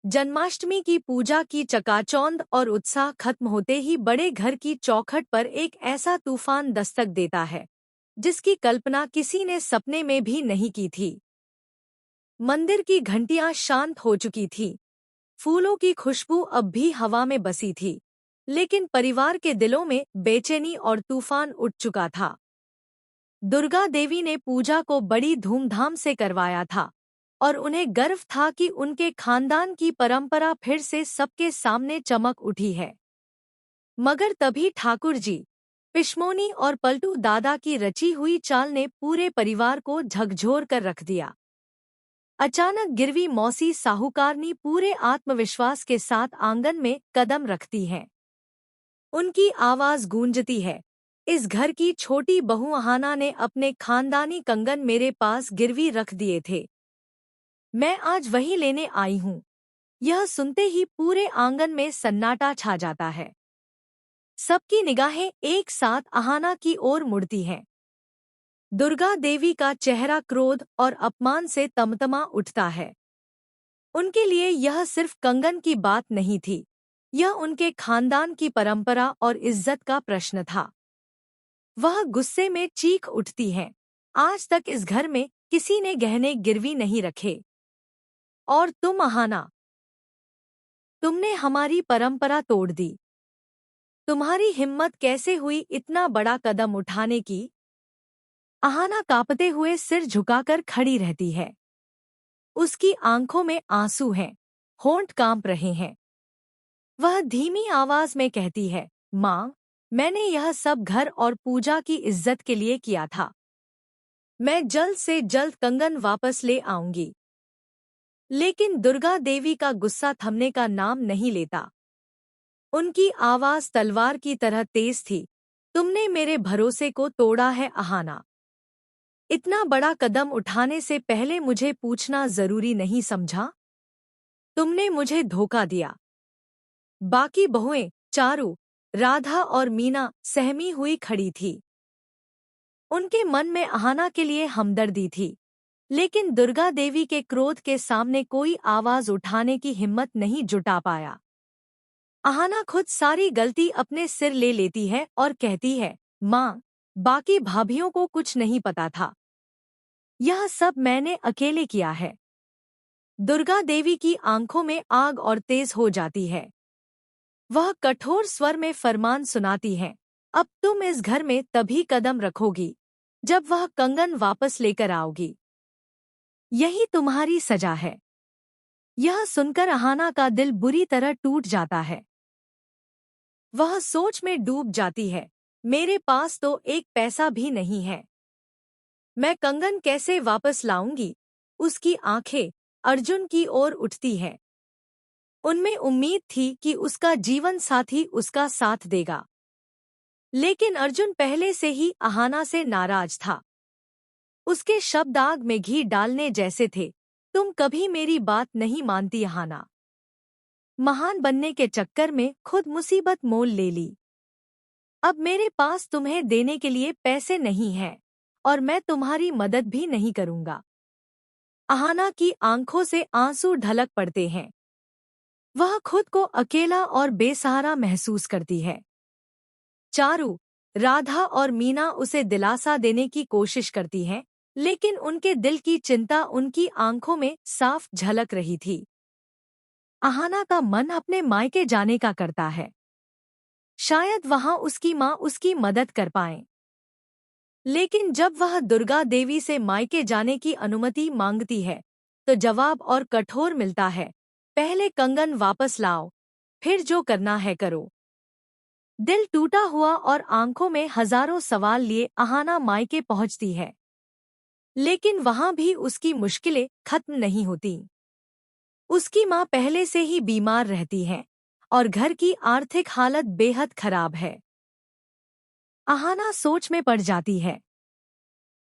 जन्माष्टमी की पूजा की चकाचौंध और उत्साह खत्म होते ही बड़े घर की चौखट पर एक ऐसा तूफान दस्तक देता है जिसकी कल्पना किसी ने सपने में भी नहीं की थी। मंदिर की घंटियां शांत हो चुकी थीं, फूलों की खुशबू अब भी हवा में बसी थी, लेकिन परिवार के दिलों में बेचैनी और तूफान उठ चुका था। दुर्गा देवी ने पूजा को बड़ी धूमधाम से करवाया था और उन्हें गर्व था कि उनके खानदान की परंपरा फिर से सबके सामने चमक उठी है। मगर तभी ठाकुर जी, पिश्मोनी और पलटू दादा की रची हुई चाल ने पूरे परिवार को झकझोर कर रख दिया। अचानक गिरवी मौसी साहूकारनी पूरे आत्मविश्वास के साथ आंगन में कदम रखती हैं। उनकी आवाज गूंजती है, इस घर की छोटी बहू अहाना ने अपने खानदानी कंगन मेरे पास गिरवी रख दिए थे। मैं आज वही लेने आई हूँ। यह सुनते ही पूरे आंगन में सन्नाटा छा जाता है। सबकी निगाहें एक साथ अहाना की ओर मुड़ती हैं। दुर्गा देवी का चेहरा क्रोध और अपमान से तमतमा उठता है। उनके लिए यह सिर्फ कंगन की बात नहीं थी, यह उनके खानदान की परंपरा और इज्जत का प्रश्न था। वह गुस्से में चीख उठती हैं, आज तक इस घर में किसी ने गहने गिरवी नहीं रखे। और तुम अहाना, तुमने हमारी परंपरा तोड़ दी। तुम्हारी हिम्मत कैसे हुई इतना बड़ा कदम उठाने की? अहाना कांपते हुए सिर झुकाकर खड़ी रहती है। उसकी आंखों में आंसू हैं, होंठ कांप रहे हैं। वह धीमी आवाज में कहती है, माँ, मैंने यह सब घर और पूजा की इज्जत के लिए किया था। मैं जल्द से जल्द कंगन वापस ले आऊंगी। लेकिन दुर्गा देवी का गुस्सा थमने का नाम नहीं लेता। उनकी आवाज तलवार की तरह तेज थी, तुमने मेरे भरोसे को तोड़ा है अहाना। इतना बड़ा कदम उठाने से पहले मुझे पूछना जरूरी नहीं समझा? तुमने मुझे धोखा दिया। बाकी बहुएं, चारू, राधा और मीना सहमी हुई खड़ी थी। उनके मन में अहाना के लिए हमदर्दी थी, लेकिन दुर्गा देवी के क्रोध के सामने कोई आवाज उठाने की हिम्मत नहीं जुटा पाया। अहाना खुद सारी गलती अपने सिर ले लेती है और कहती है, माँ, बाकी भाभियों को कुछ नहीं पता था। यह सब मैंने अकेले किया है। दुर्गा देवी की आंखों में आग और तेज हो जाती है। वह कठोर स्वर में फरमान सुनाती है, अब तुम इस घर में तभी कदम रखोगी जब वह कंगन वापस लेकर आओगी। यही तुम्हारी सजा है। यह सुनकर अहाना का दिल बुरी तरह टूट जाता है। वह सोच में डूब जाती है, मेरे पास तो एक पैसा भी नहीं है। मैं कंगन कैसे वापस लाऊंगी? उसकी आंखें अर्जुन की ओर उठती हैं। उनमें उम्मीद थी कि उसका जीवन साथी उसका साथ देगा। लेकिन अर्जुन पहले से ही अहाना से नाराज था। उसके शब्द आग में घी डालने जैसे थे, तुम कभी मेरी बात नहीं मानती अहाना। महान बनने के चक्कर में खुद मुसीबत मोल ले ली। अब मेरे पास तुम्हें देने के लिए पैसे नहीं हैं और मैं तुम्हारी मदद भी नहीं करूंगा। अहाना की आंखों से आंसू ढलक पड़ते हैं। वह खुद को अकेला और बेसहारा महसूस करती है। चारू, राधा और मीना उसे दिलासा देने की कोशिश करती हैं, लेकिन उनके दिल की चिंता उनकी आंखों में साफ झलक रही थी। अहाना का मन अपने मायके जाने का करता है। शायद वहां उसकी माँ उसकी मदद कर पाए। लेकिन जब वह दुर्गा देवी से मायके जाने की अनुमति मांगती है, तो जवाब और कठोर मिलता है, पहले कंगन वापस लाओ, फिर जो करना है करो। दिल टूटा हुआ और आंखों में हजारों सवाल लिए अहाना मायके पहुंचती है। लेकिन वहां भी उसकी मुश्किलें खत्म नहीं होती। उसकी माँ पहले से ही बीमार रहती है और घर की आर्थिक हालत बेहद खराब है। अहाना सोच में पड़ जाती है।